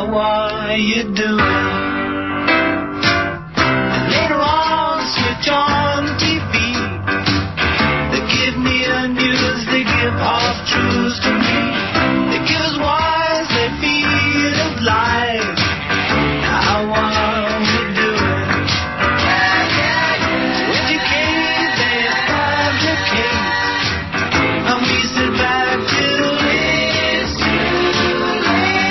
How are you doing? And later on, switch on TV. They give me the news, they give half-truths to me. They give us wise, they feed us lies. How are we doing? Educate, they fabricate. And we sit back till it's too late.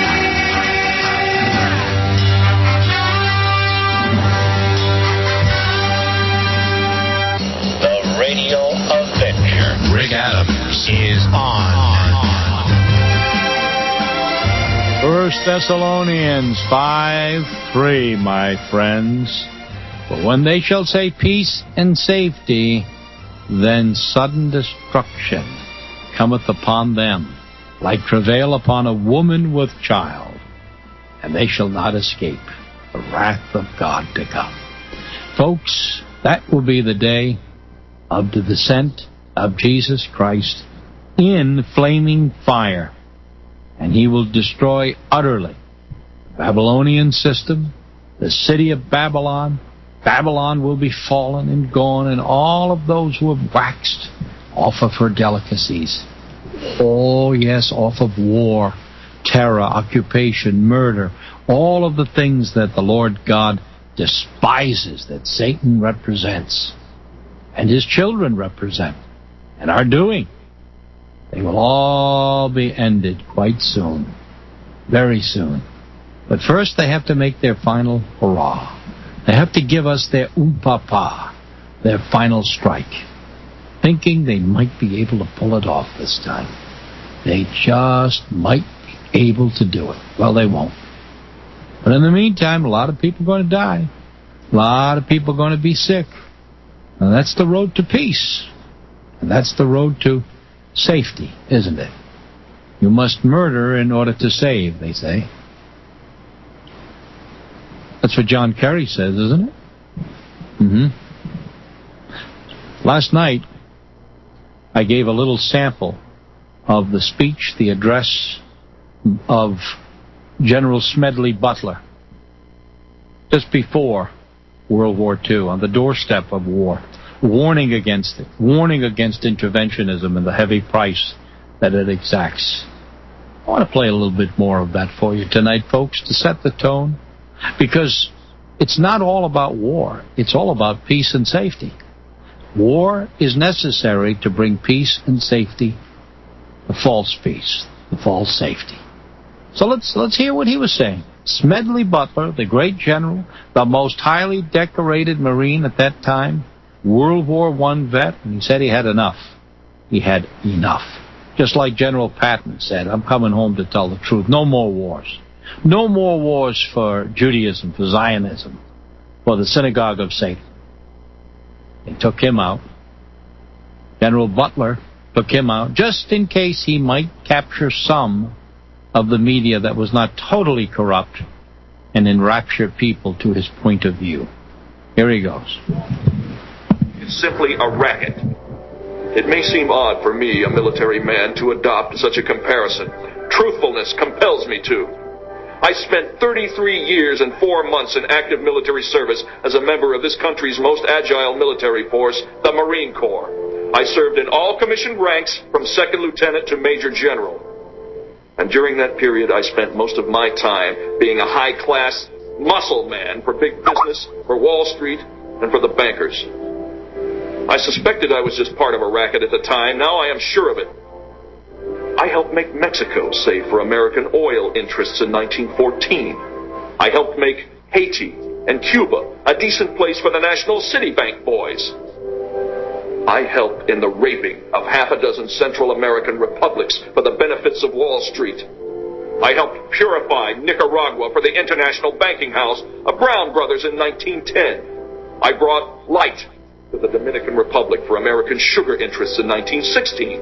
The Radio Adventure. Rick Adams is on. 1 Thessalonians 5:3, my friends. But when they shall say peace and safety, then sudden destruction cometh upon them, like travail upon a woman with child, and they shall not escape the wrath of God to come. Folks, that will be the day of the descent of Jesus Christ in flaming fire. And he will destroy utterly the Babylonian system, the city of Babylon. Babylon will be fallen and gone, and all of those who have waxed off of her delicacies. Oh, yes, off of war, terror, occupation, murder, all of the things that the Lord God despises, that Satan represents, and his children represent, and are doing. They will all be ended quite soon, very soon. But first they have to make their final hurrah. They have to give us their papa, their final strike, thinking they might be able to pull it off this time. They just might be able to do it. Well, they won't. But in the meantime, a lot of people are going to die. A lot of people are going to be sick. And that's the road to peace. And that's the road to safety, isn't it? You must murder in order to save, they say. That's what John Kerry says, isn't it? Last night, I gave a little sample of the speech, the address of General Smedley Butler, just before World War II, on the doorstep of war, warning against it, warning against interventionism and the heavy price that it exacts. I want to play a little bit more of that for you tonight, folks, to set the tone, because it's not all about war. It's all about peace and safety. War is necessary to bring peace and safety, the false peace, the false safety. So let's hear what he was saying. Smedley Butler, the great general, the most highly decorated Marine at that time, World War I vet, and he said he had enough. He had enough. Just like General Patton said, I'm coming home to tell the truth. No more wars. No more wars for Judaism, for Zionism, for the synagogue of Satan. They took him out. General Butler took him out just in case he might capture some of the media that was not totally corrupt and enrapture people to his point of view. Here he goes. It's simply a racket. It may seem odd for me, a military man, to adopt such a comparison. Truthfulness compels me to. I spent 33 years and 4 months in active military service as a member of this country's most agile military force, the Marine Corps. I served in all commissioned ranks from second lieutenant to major general. And during that period, I spent most of my time being a high-class muscle man for big business, for Wall Street, and for the bankers. I suspected I was just part of a racket at the time. Now I am sure of it. I helped make Mexico safe for American oil interests in 1914. I helped make Haiti and Cuba a decent place for the National City Bank boys. I helped in the raping of half a dozen Central American republics for the benefits of Wall Street. I helped purify Nicaragua for the International Banking House of Brown Brothers in 1910. I brought light to the Dominican Republic for American sugar interests in 1916.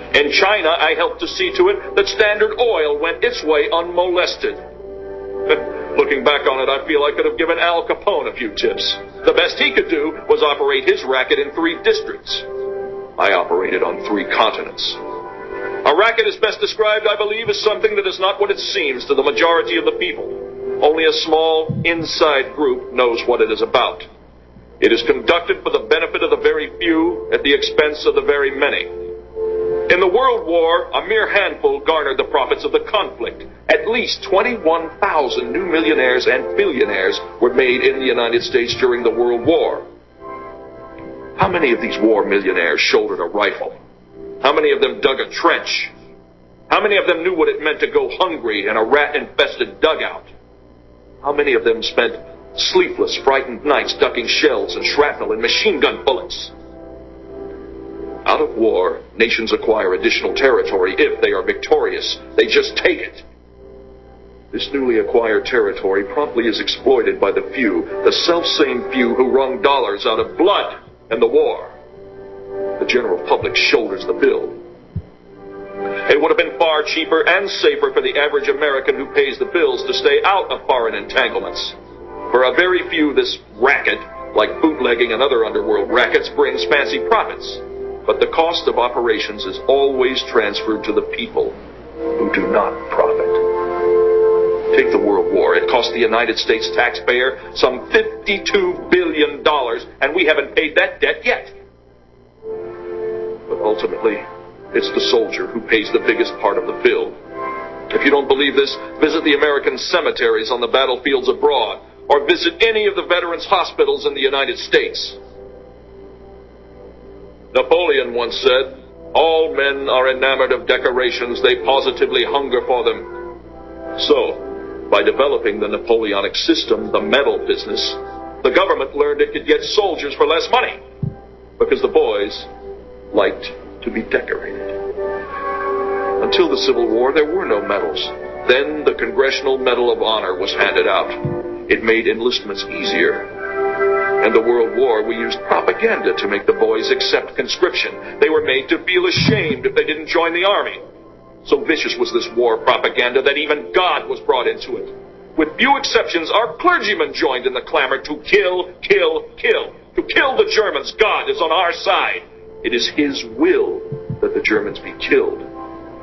In China, I helped to see to it that Standard Oil went its way unmolested. Looking back on it, I feel I could have given Al Capone a few tips. The best he could do was operate his racket in 3 districts. I operated on 3 continents. A racket is best described, I believe, as something that is not what it seems to the majority of the people. Only a small, inside group knows what it is about. It is conducted for the benefit of the very few at the expense of the very many. In the World War, a mere handful garnered the profits of the conflict. At least 21,000 new millionaires and billionaires were made in the United States during the World War. How many of these war millionaires shouldered a rifle? How many of them dug a trench? How many of them knew what it meant to go hungry in a rat-infested dugout? How many of them spent sleepless, frightened nights ducking shells and shrapnel and machine gun bullets? Out of war, nations acquire additional territory if they are victorious. They just take it. This newly acquired territory promptly is exploited by the few, the selfsame few who wrung dollars out of blood and the war. The general public shoulders the bill. It would have been far cheaper and safer for the average American who pays the bills to stay out of foreign entanglements. For a very few, this racket, like bootlegging and other underworld rackets, brings fancy profits. But the cost of operations is always transferred to the people who do not profit. Take the World War. It cost the United States taxpayer some $52 billion, and we haven't paid that debt yet. But ultimately, it's the soldier who pays the biggest part of the bill. If you don't believe this, visit the American cemeteries on the battlefields abroad, or visit any of the veterans' hospitals in the United States. Napoleon once said, "All men are enamored of decorations. They positively hunger for them." So, by developing the Napoleonic system, the medal business, the government learned it could get soldiers for less money, because the boys liked to be decorated. Until the Civil War, there were no medals. Then the Congressional Medal of Honor was handed out. It made enlistments easier. In the World War, we used propaganda to make the boys accept conscription. They were made to feel ashamed if they didn't join the army. So vicious was this war propaganda that even God was brought into it. With few exceptions, our clergymen joined in the clamor to kill, kill, kill. To kill the Germans. God is on our side. It is His will that the Germans be killed.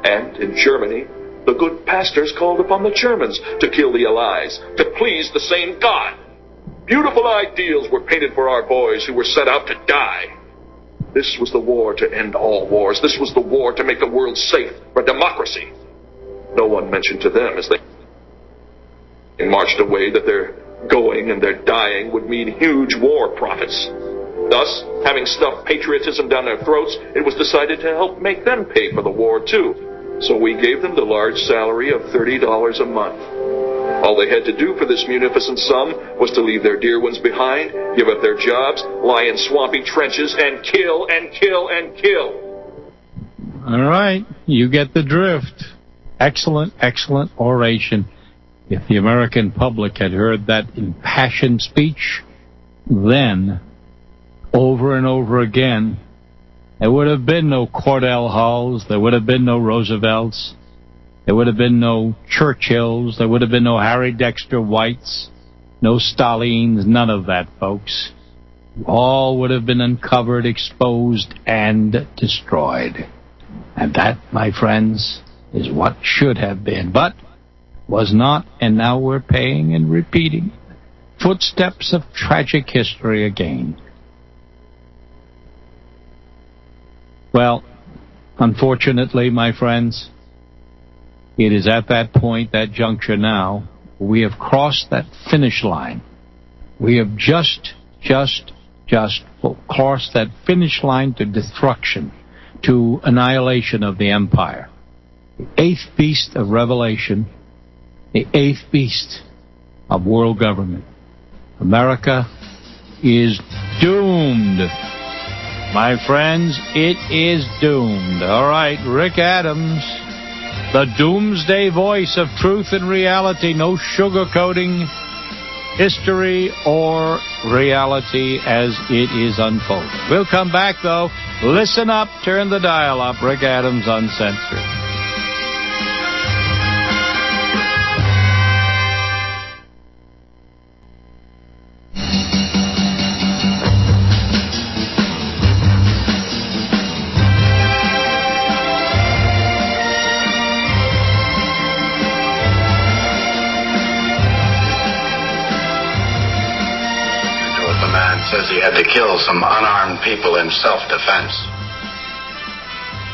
And in Germany, the good pastors called upon the Germans to kill the Allies, to please the same God. Beautiful ideals were painted for our boys who were set out to die. This was the war to end all wars. This was the war to make the world safe for democracy. No one mentioned to them as they marched away that their going and their dying would mean huge war profits. Thus, having stuffed patriotism down their throats, it was decided to help make them pay for the war, too. So we gave them the large salary of $30 a month. All they had to do for this munificent sum was to leave their dear ones behind, give up their jobs, lie in swampy trenches, and kill and kill and kill. All right, you get the drift. Excellent, excellent oration. If the American public had heard that impassioned speech, then, over and over again, there would have been no Cordell Hulls, there would have been no Roosevelts, there would have been no Churchills, there would have been no Harry Dexter Whites, no Stalins, none of that, folks. All would have been uncovered, exposed, and destroyed. And that, my friends, is what should have been, but was not, and now we're paying and repeating footsteps of tragic history again. Well, unfortunately, my friends, it is at that point, that juncture now, we have crossed that finish line. We have just crossed that finish line to destruction, to annihilation of the empire. The eighth beast of Revelation, the eighth beast of world government. America is doomed. My friends, it is doomed. All right, Rick Adams, the doomsday voice of truth and reality, no sugarcoating history or reality as it is unfolding. We'll come back, though. Listen up, turn the dial up. Rick Adams, Uncensored. he had to kill some unarmed people in self-defense.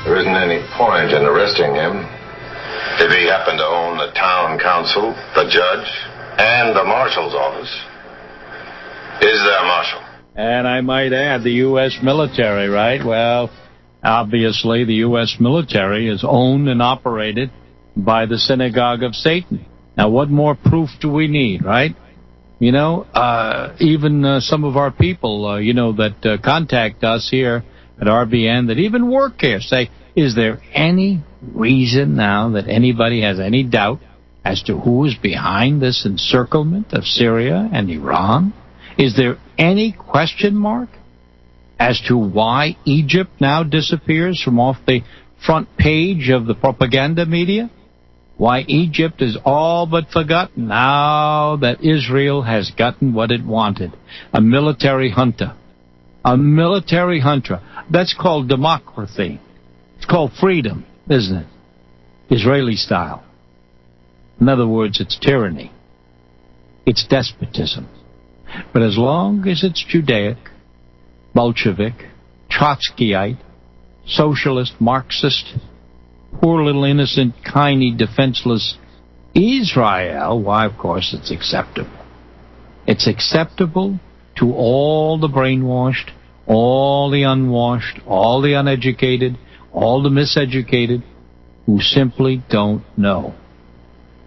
There isn't any point in arresting him. If he happened to own the town council, the judge, and the marshal's office. Is there a marshal? And I might add, the U.S. military, right? Well, obviously, the U.S. military is owned and operated by the synagogue of Satan. Now, what more proof do we need, right? You know, even some of our people, that contact us here at RBN that even work here say, is there any reason now that anybody has any doubt as to who is behind this encirclement of Syria and Iran? Is there any question mark as to why Egypt now disappears from off the front page of the propaganda media? Why Egypt is all but forgotten now that Israel has gotten what it wanted. A military junta. A military junta. That's called democracy. It's called freedom, isn't it? Israeli style. In other words, it's tyranny. It's despotism. But as long as it's Judaic, Bolshevik, Trotskyite, socialist, Marxist, poor little innocent, tiny, defenseless Israel, why, of course, it's acceptable. It's acceptable to all the brainwashed, all the unwashed, all the uneducated, all the miseducated who simply don't know.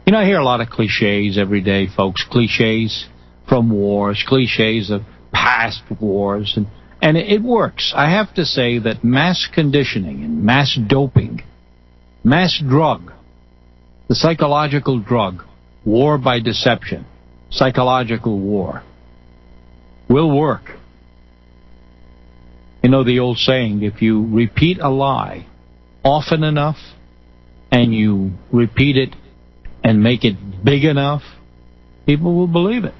You know, I hear a lot of cliches every day, folks, cliches from wars, cliches of past wars, and it works. I have to say that mass conditioning and mass doping, mass drug, the psychological drug, war by deception, psychological war, will work. You know the old saying, if you repeat a lie often enough and you repeat it and make it big enough, people will believe it.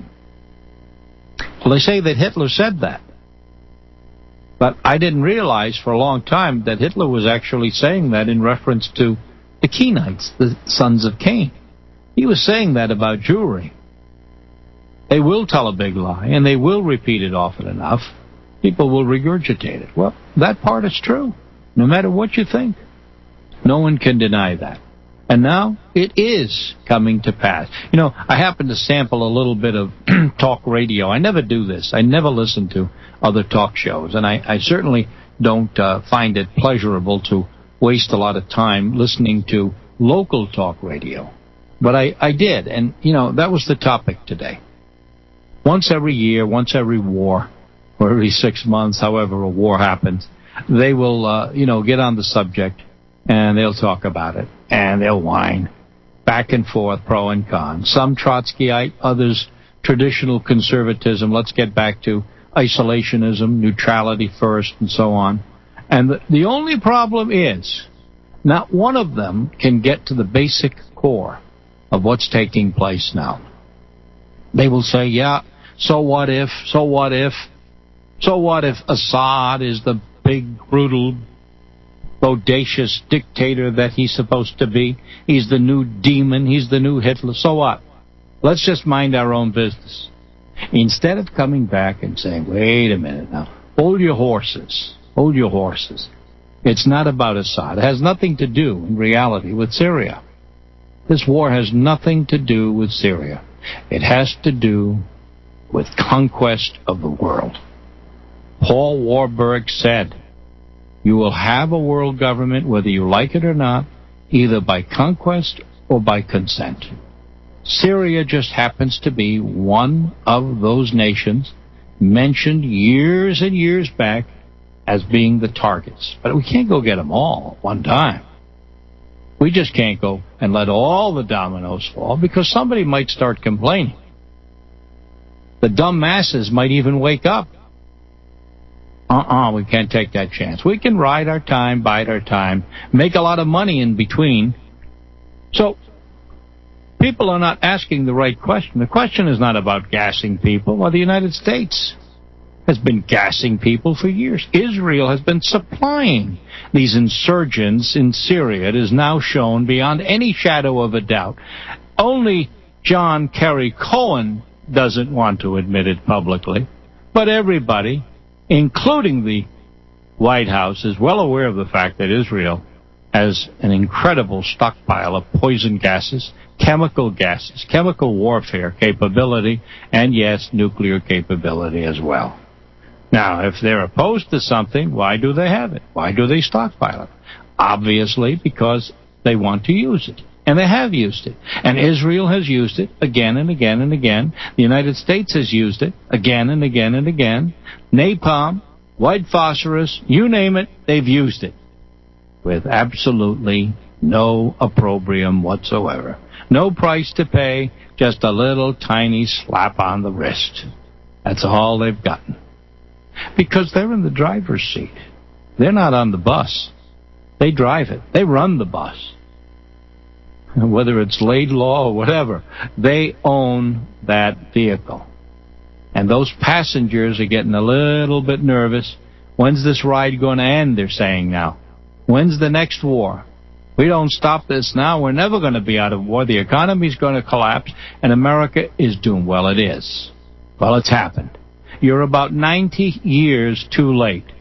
Well, they say that Hitler said that. But I didn't realize for a long time that Hitler was actually saying that in reference to the Kenites, the sons of Cain. He was saying that about Jewry. They will tell a big lie, and they will repeat it often enough. People will regurgitate it. Well, that part is true, no matter what you think. No one can deny that. And now it is coming to pass. You know, I happen to sample a little bit of talk radio. I never do this. I never listen to other talk shows. And I certainly don't find it pleasurable to waste a lot of time listening to local talk radio. But I did. And, you know, that was the topic today. Once every year, once every war, or every 6 months, however a war happens, they will, get on the subject, and they'll talk about it, and they'll whine back and forth, pro and con. Some Trotskyite, others traditional conservatism. Let's get back to isolationism, neutrality first, and so on. And the only problem is, not one of them can get to the basic core of what's taking place now. They will say, yeah, so what if Assad is the big, brutal, bodacious dictator that he's supposed to be? He's the new demon. He's the new Hitler. So what? Let's just mind our own business. Instead of coming back and saying, wait a minute now, hold your horses. Hold your horses. It's not about Assad. It has nothing to do, in reality, with Syria. This war has nothing to do with Syria. It has to do with conquest of the world. Paul Warburg said, you will have a world government whether you like it or not, either by conquest or by consent. Syria just happens to be one of those nations mentioned years and years back as being the targets. But we can't go get them all at one time. We just can't go and let all the dominoes fall, because somebody might start complaining. The dumb masses might even wake up. We can't take that chance. We can ride our time, bide our time, make a lot of money in between. So, people are not asking the right question. The question is not about gassing people. Well, the United States has been gassing people for years. Israel has been supplying these insurgents in Syria. It is now shown beyond any shadow of a doubt. Only John Kerry Cohen doesn't want to admit it publicly. But everybody, including the White House, is well aware of the fact that Israel has an incredible stockpile of poison gases, chemical warfare capability, and yes, nuclear capability as well. Now, if they're opposed to something, why do they have it? Why do they stockpile it? Obviously, because they want to use it. And they have used it. And Israel has used it again and again and again. The United States has used it again and again and again. Napalm, white phosphorus, you name it, they've used it. With absolutely no opprobrium whatsoever. No price to pay, just a little tiny slap on the wrist. That's all they've gotten. Because they're in the driver's seat. They're not on the bus. They drive it. They run the bus. Whether it's Laidlaw or whatever, they own that vehicle. And those passengers are getting a little bit nervous. When's this ride going to end, they're saying now? When's the next war? We don't stop this now, we're never going to be out of war. The economy's going to collapse, and America is doomed. Well, it is. Well, it's happened. You're about 90 years too late.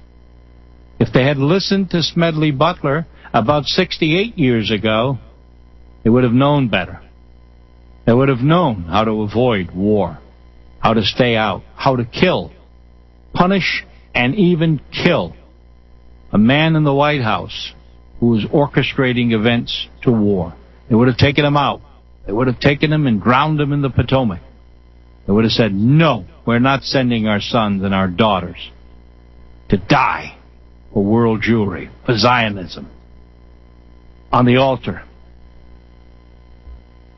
If they had listened to Smedley Butler about 68 years ago, they would have known better. They would have known how to avoid war, how to stay out, how to kill, punish, and even kill a man in the White House who was orchestrating events to war. They would have taken him out. They would have taken him and drowned him in the Potomac. They would have said, no, we're not sending our sons and our daughters to die for world Jewry, for Zionism, on the altar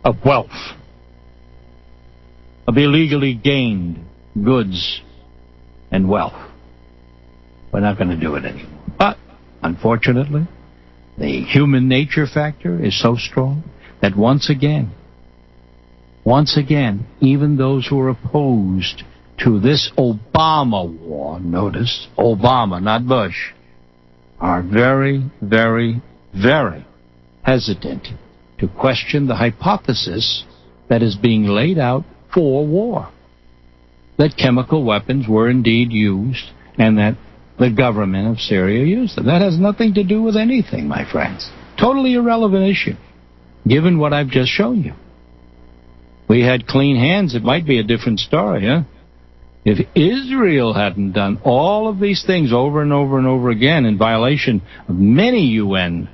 of wealth, of illegally gained goods and wealth. We're not going to do it anymore. But, unfortunately, the human nature factor is so strong that once again, even those who are opposed to this Obama war, notice, Obama, not Bush, are very, very, very hesitant to question the hypothesis that is being laid out for war. That chemical weapons were indeed used, and that the government of Syria used them. That has nothing to do with anything, my friends. Totally irrelevant issue, given what I've just shown you. We had clean hands, it might be a different story, huh? If Israel hadn't done all of these things over and over and over again in violation of many UN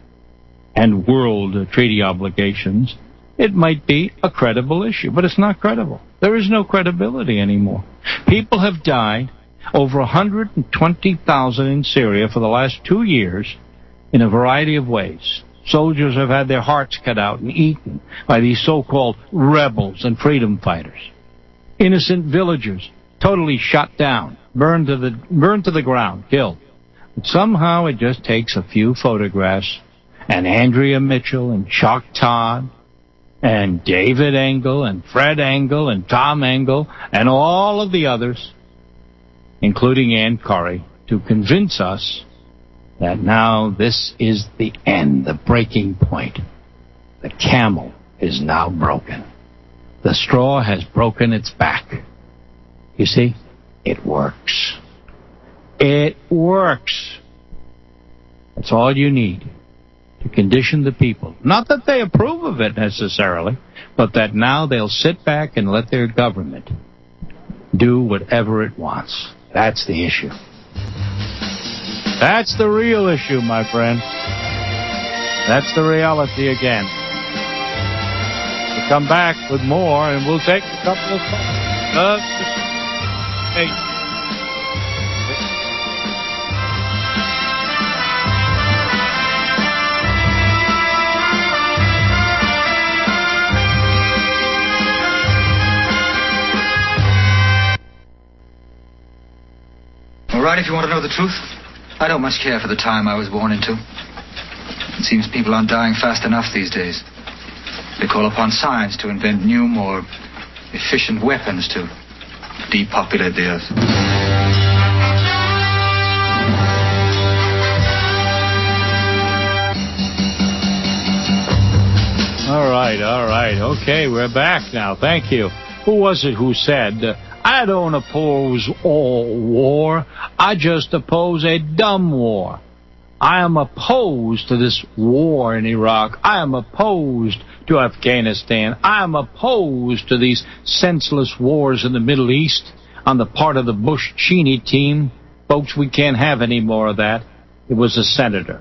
and world treaty obligations, it might be a credible issue. But it's not credible. There is no credibility anymore. People have died, over 120,000 in Syria for the last 2 years, in a variety of ways. Soldiers have had their hearts cut out and eaten by these so-called rebels and freedom fighters. Innocent villagers totally shot down, burned to the ground, killed. But somehow it just takes a few photographs, and Andrea Mitchell and Chuck Todd and David Engel and Fred Engel and Tom Engel and all of the others, including Ann Curry, to convince us that now this is the end, the breaking point. The camel is now broken. The straw has broken its back. You see, it works. It works. That's all you need to condition the people. Not that they approve of it necessarily, but that now they'll sit back and let their government do whatever it wants. That's the issue. That's the real issue, my friend. That's the reality again. We'll come back with more, and we'll take a couple of calls. Hey. All right, if you want to know the truth, I don't much care for the time I was born into. It seems people aren't dying fast enough these days. They call upon science to invent new, more efficient weapons to depopulate the earth. All right. Okay, we're back now. Thank you. Who was it who said, I don't oppose all war. I just oppose a dumb war. I am opposed to this war in Iraq. I am opposed to Afghanistan. I am opposed to these senseless wars in the Middle East on the part of the Bush-Cheney team. Folks, we can't have any more of that. It was a senator.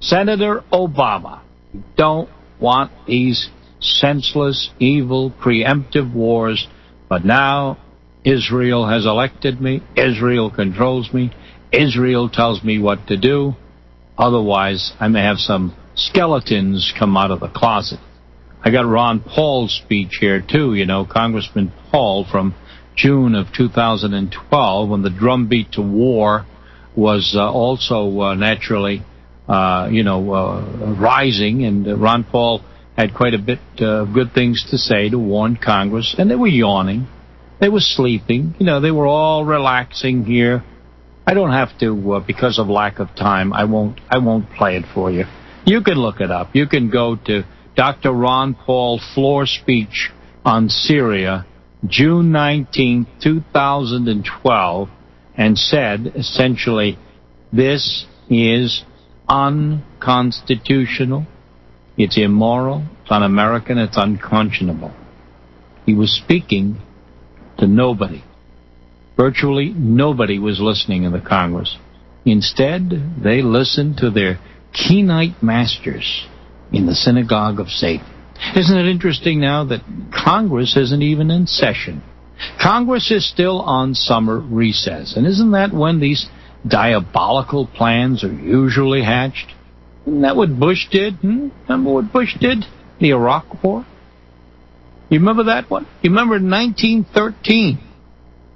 Senator Obama. We don't want these senseless, evil, preemptive wars. But now Israel has elected me. Israel controls me. Israel tells me what to do. Otherwise, I may have some skeletons come out of the closet. I got Ron Paul's speech here, too, Congressman Paul from June of 2012, when the drumbeat to war was also naturally, rising. And Ron Paul had quite a bit of good things to say to warn Congress. And they were yawning. They were sleeping. They were all relaxing here. I don't have to, because of lack of time, I won't play it for you. You can look it up. You can go to Dr. Ron Paul floor speech on Syria, June 19, 2012, and said, essentially, this is unconstitutional, it's immoral, it's un-American, it's unconscionable. He was speaking to nobody. Virtually nobody was listening in the Congress. Instead, they listened to their Kenite masters in the synagogue of Satan. Isn't it interesting now that Congress isn't even in session? Congress is still on summer recess. And isn't that when these diabolical plans are usually hatched? Isn't that what Bush did? Remember what Bush did? The Iraq War? You remember that one? You remember 1913?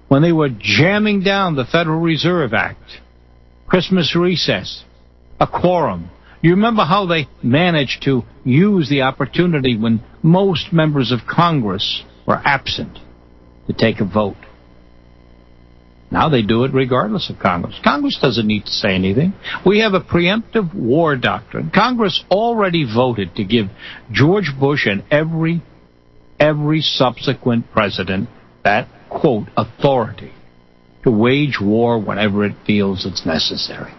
When they were jamming down the Federal Reserve Act, Christmas recess, a quorum. You remember how they managed to use the opportunity when most members of Congress were absent to take a vote. Now they do it regardless of Congress. Congress doesn't need to say anything. We have a preemptive war doctrine. Congress already voted to give George Bush and every subsequent president that, quote, authority to wage war whenever it feels it's necessary.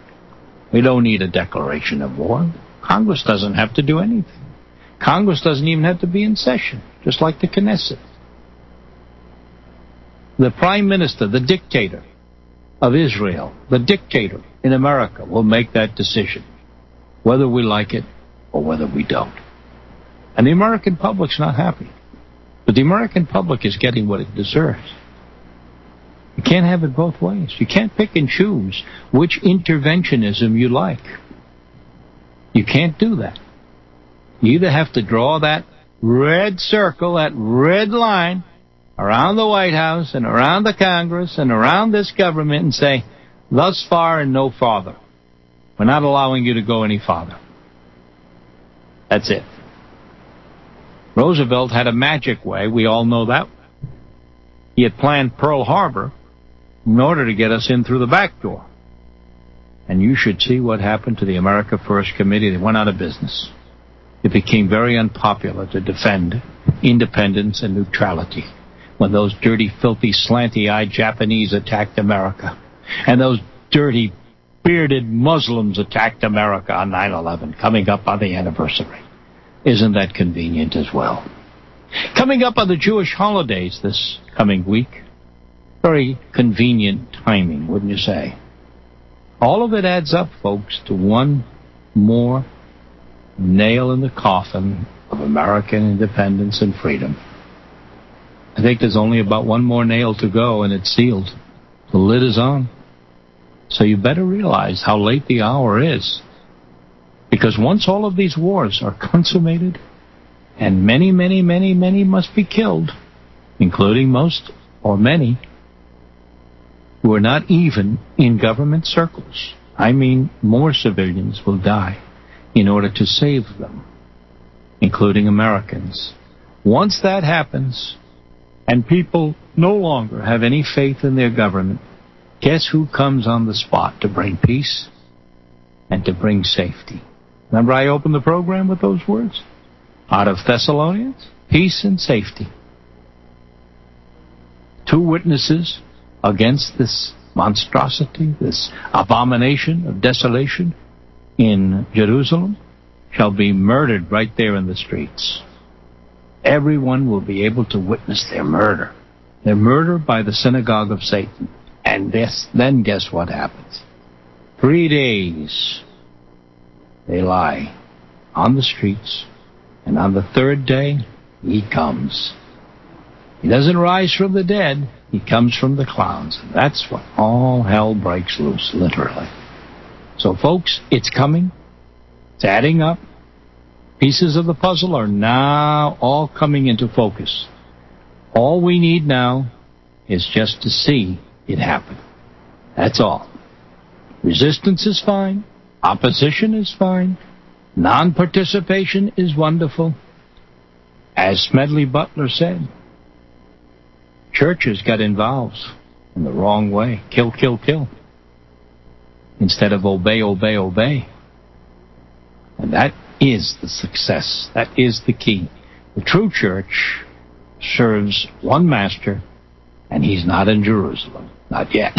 We don't need a declaration of war. Congress doesn't have to do anything. Congress doesn't even have to be in session, just like the Knesset. The Prime Minister, the dictator of Israel, the dictator in America, will make that decision, whether we like it or whether we don't. And the American public's not happy. But the American public is getting what it deserves. You can't have it both ways. You can't pick and choose which interventionism you like. You can't do that. You either have to draw that red circle, that red line, around the White House and around the Congress and around this government and say, thus far and no farther. We're not allowing you to go any farther. That's it. Roosevelt had a magic way. We all know that. He had planned Pearl Harbor in order to get us in through the back door. And you should see what happened to the America First Committee. They went out of business. It became very unpopular to defend independence and neutrality when those dirty, filthy, slanty-eyed Japanese attacked America. And those dirty, bearded Muslims attacked America on 9/11, coming up on the anniversary. Isn't that convenient as well? Coming up on the Jewish holidays this coming week. Very convenient timing, wouldn't you say? All of it adds up, folks, to one more nail in the coffin of American independence and freedom. I think there's only about one more nail to go, and it's sealed. The lid is on. So you better realize how late the hour is. Because once all of these wars are consummated, and many, many, many, many must be killed, including most or many who are not even in government circles. I mean, more civilians will die in order to save them, including Americans. Once that happens, and people no longer have any faith in their government, guess who comes on the spot to bring peace and to bring safety? Remember I opened the program with those words? Out of Thessalonians, peace and safety. 2 witnesses against this monstrosity, this abomination of desolation in Jerusalem, shall be murdered right there in the streets. Everyone will be able to witness their murder. Their murder by the synagogue of Satan. And then guess what happens? 3 days they lie on the streets, and on the 3rd day he comes. He doesn't rise from the dead, he comes from the clouds. That's when all hell breaks loose, literally. So folks, it's coming. It's adding up. Pieces of the puzzle are now all coming into focus. All we need now is just to see it happen. That's all. Resistance is fine. Opposition is fine. Non-participation is wonderful. As Smedley Butler said, churches got involved in the wrong way. Kill, kill, kill. Instead of obey, obey, obey. And that is the success. That is the key. The true church serves one master, and he's not in Jerusalem. Not yet.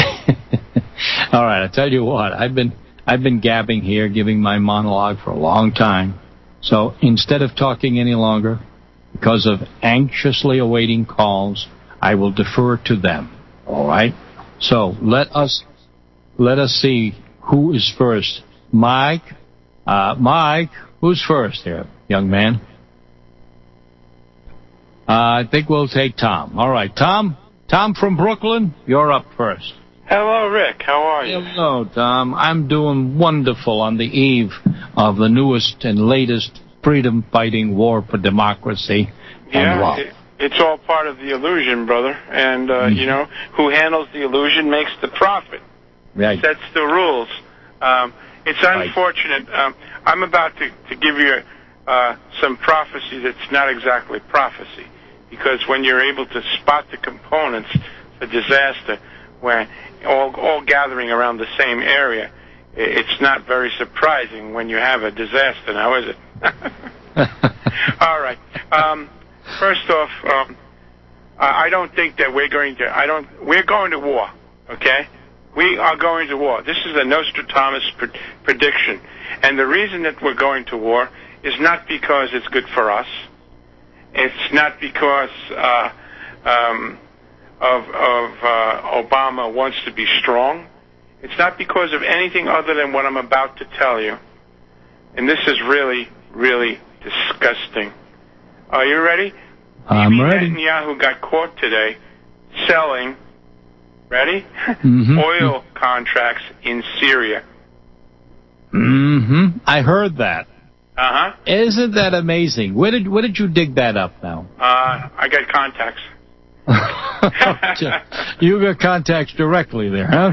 All right, I tell you what, I've been gabbing here, giving my monologue for a long time. So instead of talking any longer, because of anxiously awaiting calls, I will defer to them. All right? So let us see who is first. Mike, who's first here, young man? I think we'll take Tom. All right, Tom from Brooklyn, you're up first. Hello, Rick. How are you? Hello, Tom. I'm doing wonderful on the eve of the newest and latest freedom-fighting war for democracy and love. It's all part of the illusion, brother. And, you know, who handles the illusion makes the profit. Right. Sets the rules. It's unfortunate. I'm about to give you some prophecy that's not exactly prophecy. Because when you're able to spot the components, a disaster, where all gathering around the same area, it's not very surprising when you have a disaster now, is it? All right. First off, I don't think that we're going to war, okay? We are going to war. This is a Nostradamus prediction. And the reason that we're going to war is not because it's good for us. It's not because Obama wants to be strong. It's not because of anything other than what I'm about to tell you. And this is really, really disgusting. Are you ready? I'm ready. Netanyahu got caught today selling, ready? Oil contracts in Syria. I heard that. Isn't that amazing? Where did you dig that up now? I got contacts. You got contacts directly there, huh?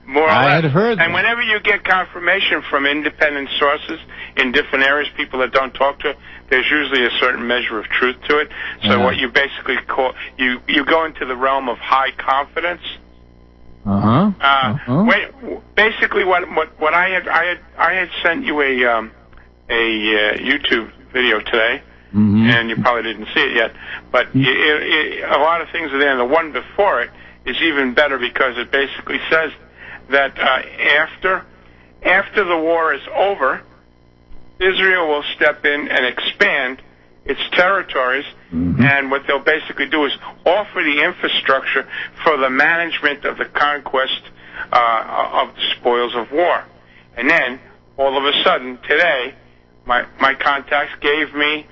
More or less. I had heard that. And whenever you get confirmation from independent sources in different areas, people that don't talk to, there's usually a certain measure of truth to it. So what you basically call, you go into the realm of high confidence. Basically, what I had sent you a YouTube video today, and you probably didn't see it yet, but a lot of things are there, and the one before it is even better because it basically says that after the war is over, Israel will step in and expand its territories, and what they'll basically do is offer the infrastructure for the management of the conquest of the spoils of war. And then, all of a sudden, today, my contacts gave me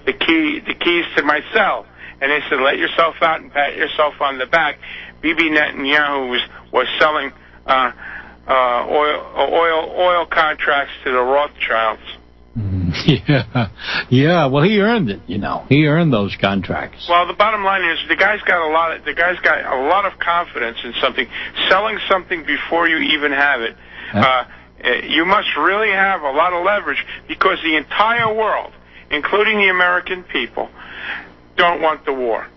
the keys to my cell, and they said, "Let yourself out and pat yourself on the back." Bibi Netanyahu was selling oil contracts to the Rothschilds. Yeah. Well, he earned it. You know, he earned those contracts. Well, the bottom line is the guy's got a lot of confidence in something. Selling something before you even have it. You must really have a lot of leverage because the entire world, including the American people, don't want the war.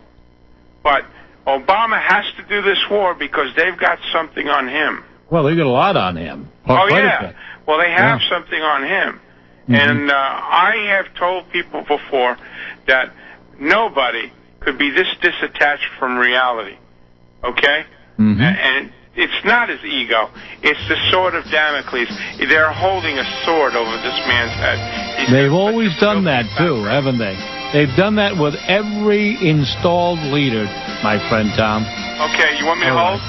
But Obama has to do this war because they've got something on him. Well, they got a lot on him. Well, they have something on him. And I have told people before that nobody could be this disattached from reality. Okay? Mm-hmm. And it's not his ego. It's the sword of Damocles. They're holding a sword over this man's head. They've always done that, too, haven't they? They've done that with every installed leader, my friend Tom. Okay, you want me to hold?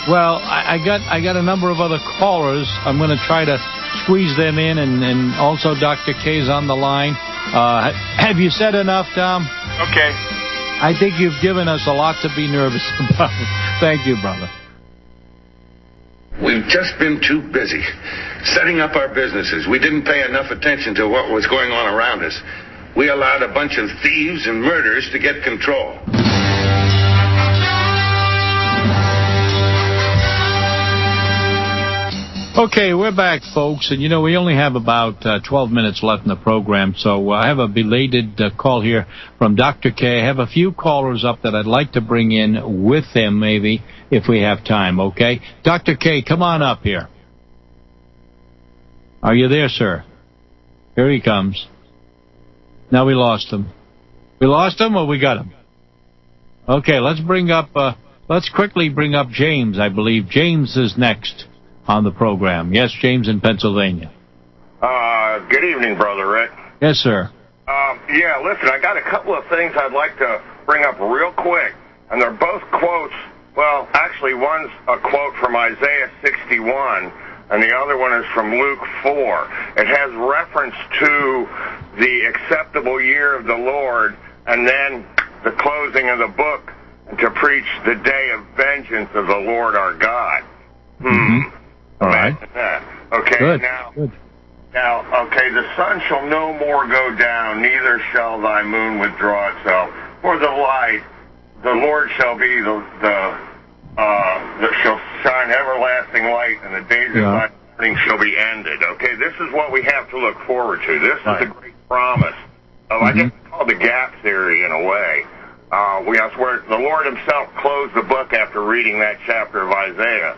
Well, I got a number of other callers. I'm going to try to squeeze them in, and also Dr. K's on the line. Have you said enough, Tom? Okay. I think you've given us a lot to be nervous about. Thank you, brother. We've just been too busy setting up our businesses. We didn't pay enough attention to what was going on around us. We allowed a bunch of thieves and murderers to get control. Okay, we're back, folks, and we only have about 12 minutes left in the program, so I have a belated call here from Dr. K. I have a few callers up that I'd like to bring in with him, maybe, if we have time, okay? Dr. K, come on up here. Are you there, sir? Here he comes. Now we lost him. We lost him or we got him? Okay, let's quickly bring up James, I believe. James is next on the program. Yes, James in Pennsylvania. Good evening, Brother Rick. Yes, sir. Yeah, listen, I got a couple of things I'd like to bring up real quick, and they're both quotes. Well, actually, one's a quote from Isaiah 61, and the other one is from Luke 4. It has reference to the acceptable year of the Lord, and then the closing of the book to preach the day of vengeance of the Lord our God. All right. Okay, Good. Now, okay, the sun shall no more go down, neither shall thy moon withdraw itself, or the light. The Lord shall be shall shine everlasting light, and the days of thy mourning shall be ended. Okay, this is what we have to look forward to. This is the great promise of, I guess it's called the gap theory in a way. That's where the Lord himself closed the book after reading that chapter of Isaiah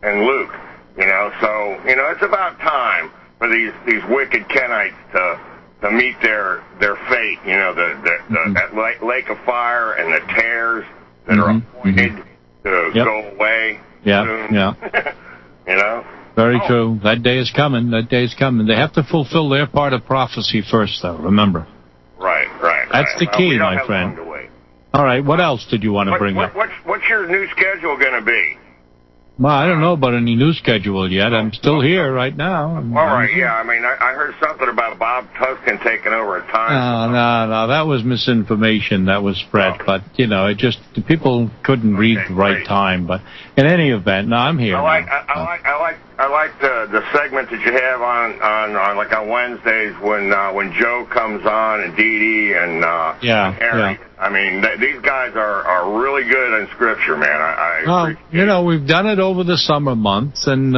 and Luke. So it's about time for these wicked Kenites to meet their fate. That lake of fire and the tares that are appointed to go away soon. Very true. That day is coming. They have to fulfill their part of prophecy first, though. Remember. Right. That's the key, my friend. All right. What else did you want to bring up? What's your new schedule going to be? Well, I don't know about any new schedule yet. I'm still here right now. All right, yeah. I mean, I heard something about Bob Tuscan taking over at times. No. That was misinformation that was spread. Okay. But, it just, people couldn't read the right time. But in any event, no, I'm here. I like the segment that you have on Wednesdays when Joe comes on and Dee Dee and Harry. I mean, these guys are really good in Scripture, man. We've done it over the summer months, and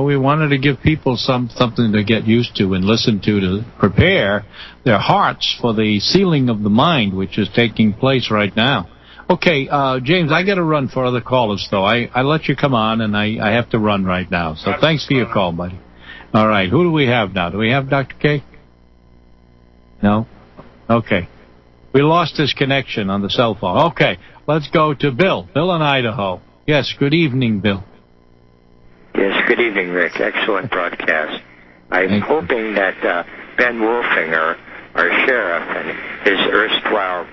we wanted to give people something to get used to and listen to prepare their hearts for the sealing of the mind, which is taking place right now. Okay, James, I got to run for other callers, though. I let you come on, and I have to run right now. So thanks for your call, buddy. All right, who do we have now? Do we have Dr. K? No? Okay. We lost his connection on the cell phone. Okay, let's go to Bill. Bill in Idaho. Yes, good evening, Bill. Yes, good evening, Rick. Excellent broadcast. I'm hoping that Ben Wolfinger, our sheriff, and his erstwhile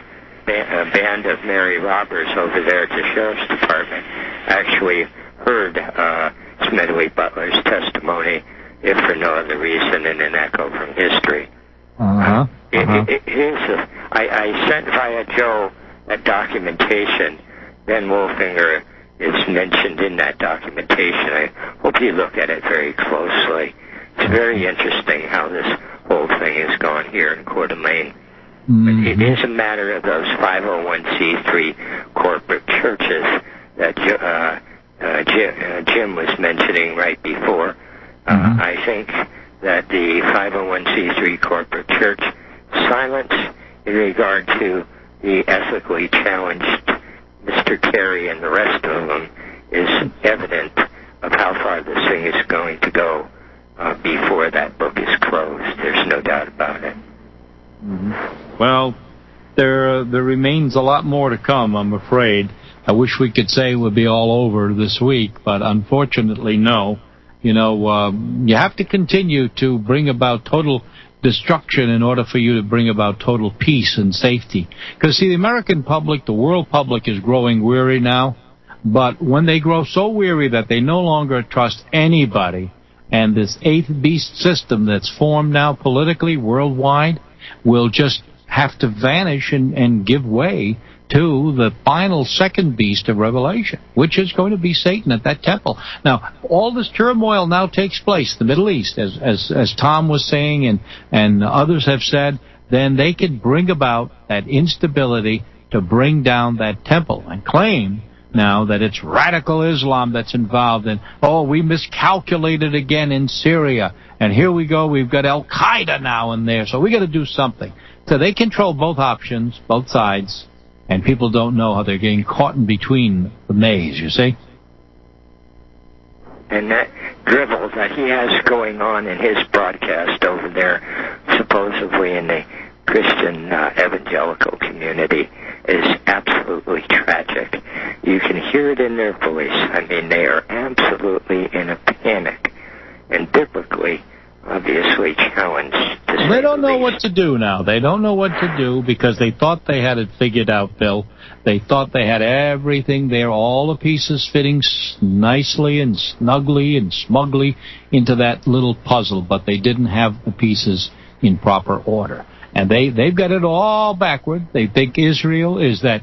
band of merry robbers over there at the Sheriff's Department actually heard Smedley Butler's testimony, if for no other reason than an echo from history. I sent via Joe a documentation. Ben Wolfinger is mentioned in that documentation. I hope you look at it very closely. It's very interesting how this whole thing is going here in Coeur d'Alene. But it is a matter of those 501c3 corporate churches that Jim was mentioning right before. I think that the 501c3 corporate church silence in regard to the ethically challenged Mr. Terry and the rest of them is evident of how far this thing is going to go before that book is closed. There's no doubt about it. Well, there remains a lot more to come, I'm afraid. I wish we could say it would be all over this week, but unfortunately, no. You know, you have to continue to bring about total destruction in order for you to bring about total peace and safety. Because, see, the American public, the world public is growing weary now, but when they grow so weary that they no longer trust anybody, and this eighth beast system that's formed now politically worldwide will just have to vanish and give way to the final second beast of Revelation, which is going to be Satan at that temple. Now, all this turmoil now takes place in the Middle East, as Tom was saying and others have said, then they can bring about that instability to bring down that temple and claim now that it's radical Islam that's involved, and we miscalculated again in Syria, and here we go, we've got Al-Qaeda now in there, so we got to do something. So they control both options, both sides, and people don't know how they're getting caught in between the maze, you see? And that drivel that he has going on in his broadcast over there, supposedly in the Christian evangelical community, is absolutely tragic. You can hear it in their voice. I mean, they are absolutely in a panic, and biblically, obviously challenged. They don't know what to do now. They don't know what to do because they thought they had it figured out, Bill. They thought they had everything there, all the pieces fitting nicely and snugly and smugly into that little puzzle, but they didn't have the pieces in proper order. And they've got it all backward. They think Israel is that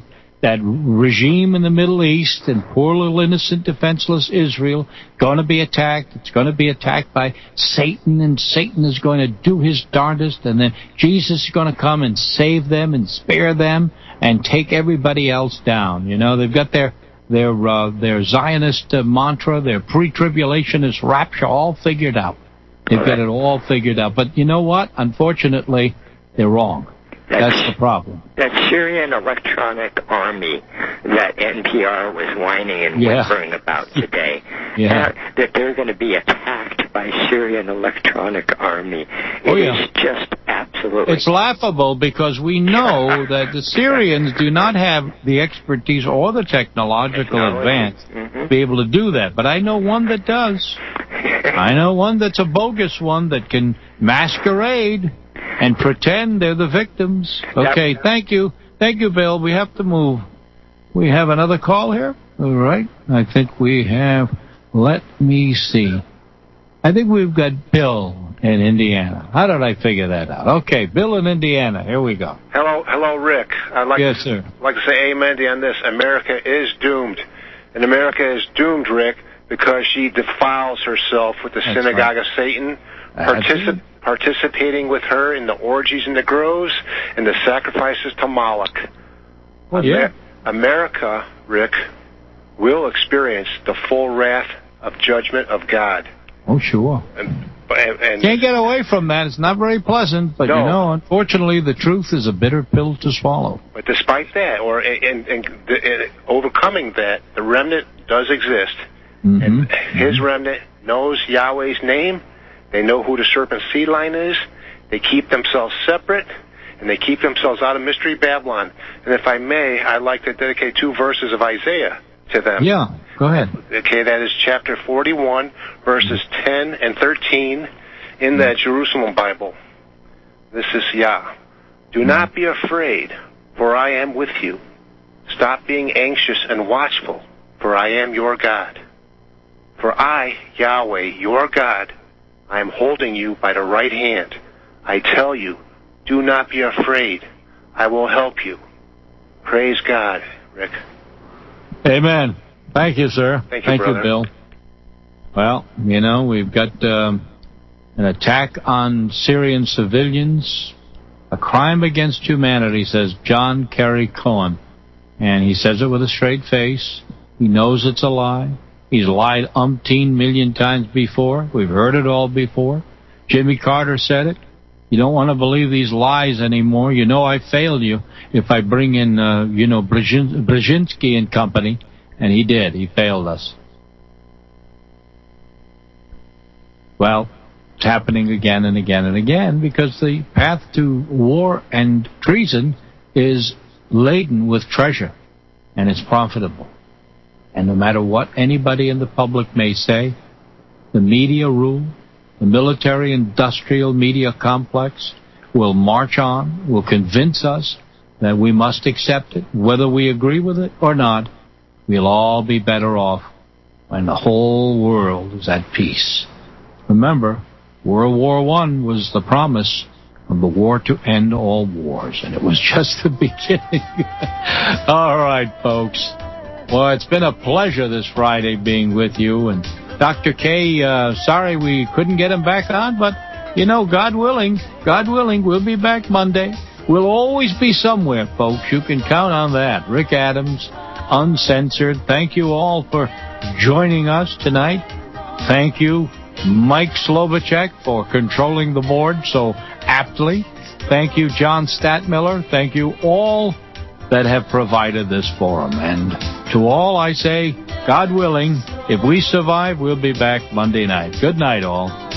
regime in the Middle East, and poor little innocent, defenseless Israel going to be attacked. It's going to be attacked by Satan, and Satan is going to do his darndest, and then Jesus is going to come and save them and spare them and take everybody else down. You know, they've got their Zionist mantra, their pre-tribulationist rapture all figured out. They've got it all figured out. But you know what? Unfortunately, they're wrong. That's the problem. That Syrian electronic army that NPR was whining and whimpering about today, that they're going to be attacked by Syrian electronic army. It is just absolutely... It's laughable because we know that the Syrians do not have the expertise or the technological advance to be able to do that. But I know one that does. I know one that's a bogus one that can masquerade and pretend they're the victims. Okay, thank you. Thank you, Bill. We have to move. We have another call here? All right. I think we have, let me see. I think we've got Bill in Indiana. How did I figure that out? Okay, Bill in Indiana. Here we go. Hello, Rick. I'd like to say amen on this. America is doomed. And America is doomed, Rick, because she defiles herself with the synagogue of Satan, participating with her in the orgies and the groves and the sacrifices to Moloch. America, Rick, will experience the full wrath of judgment of God. Oh, sure. And can't get away from that. It's not very pleasant, but you know, unfortunately, the truth is a bitter pill to swallow. But despite that, overcoming that, the remnant does exist. And his remnant knows Yahweh's name. They know who the serpent seed line is. They keep themselves separate, and they keep themselves out of Mystery Babylon. And if I may, I'd like to dedicate 2 verses of Isaiah to them. Yeah, go ahead. Okay, that is chapter 41, verses 10 and 13 in the Jerusalem Bible. This is Yah. Do not be afraid, for I am with you. Stop being anxious and watchful, for I am your God. For I, Yahweh, your God, I am holding you by the right hand. I tell you, do not be afraid. I will help you. Praise God, Rick. Amen. Thank you, sir. Thank you, Bill. Well, you know, we've got an attack on Syrian civilians, a crime against humanity, says John Kerry Cohen. And he says it with a straight face. He knows it's a lie. He's lied umpteen million times before. We've heard it all before. Jimmy Carter said it. You don't want to believe these lies anymore. You know I failed you if I bring in, Brzezinski and company. And he did. He failed us. Well, it's happening again and again and again because the path to war and treason is laden with treasure, and it's profitable. And no matter what anybody in the public may say, the media rule, the military-industrial media complex will march on, will convince us that we must accept it, whether we agree with it or not. We'll all be better off when the whole world is at peace. Remember, World War I was the promise of the war to end all wars, and it was just the beginning. All right, folks. Well, it's been a pleasure this Friday being with you. And Dr. K, sorry we couldn't get him back on, but, you know, God willing, we'll be back Monday. We'll always be somewhere, folks. You can count on that. Rick Adams, Uncensored. Thank you all for joining us tonight. Thank you, Mike Slovacek, for controlling the board so aptly. Thank you, John Statmiller. Thank you all that have provided this forum. And to all I say, God willing, if we survive, we'll be back Monday night. Good night, all.